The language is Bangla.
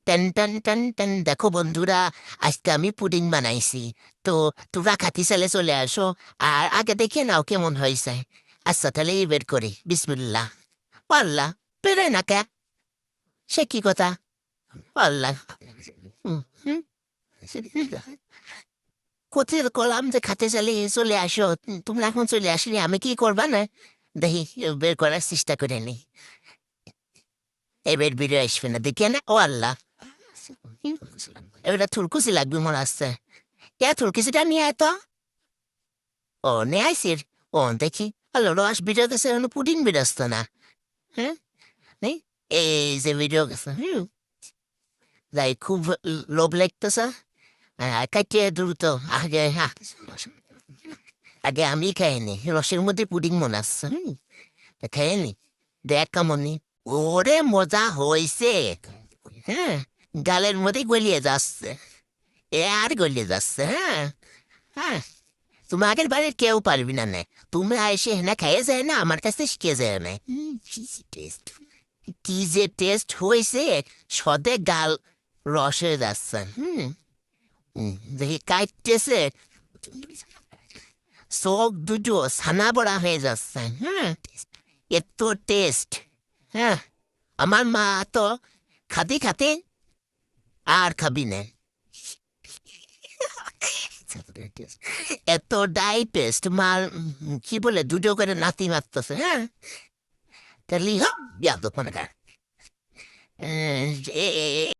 টেন টেন টেন টেন, দেখো বন্ধুরা, আজকে আমি পুডিং বানাইছি। তো তোমরা খাতি চালে চলে আসো, আর আগে দেখে নাও কেমন হয়েছে। আচ্ছা, তাহলে এই বের করি, বিসমিল্লাহ। পাল্লা পেরে না কে? সে কি কথা? পাল্লা কোথায় কলাম যে খাতে চালে চলে আসো, তোমরা এখন চলে আসলে আমি কি করবা না? দেখি বের করার চেষ্টা করে নি। এবার বেরিয়ে আসবে না, দেখে না? ও আল্লাহ, এবার থুলকুচি লাগবে মনে আসছে। কে থুলকুচিটা নিয়ে আয় তো। ও নিয়ে আইসির। ও দেখি, হ্যালো, রস ভিডিও গেছে, পুডিং বেরোস্ত না। হ্যাঁ, নেই, এই যে ভিডিও গেছে, যাই খুব লোভ লাগতেছে। কাটিয়ে দ্রুত আগে, আগে আমি খাইনি, রসের মধ্যে পুডিং মনে আসছে। খাইনি, দেখ কেমনি। ওরে মজা হয়েছে। হ্যাঁ, গালের মধ্যে গলিয়ে যাচ্ছে, এ আর গলিয়ে যাচ্ছে। হ্যাঁ, হ্যাঁ, তুমি আগের বারে কেউ পারবি না নে। তুমি এসে না খেয়ে যায় না, আমার কাছে শিখে যায় না। টেস্ট, কি যে টেস্ট হয়েছে, সদে গাল রসে যাচ্ছে। দেখি কাটতেছে, চোখ দুটো ছানা বড়া হয়ে যাচ্ছে। এত টেস্ট। হ্যাঁ, আমার মা তো খাতে খাতে আর খাবি না, এতটাই টেস্ট। মার কি বলে, দুটো করে নাতি মারতেছে। হ্যাঁ, তাহলে বিয়াদ মনে কর।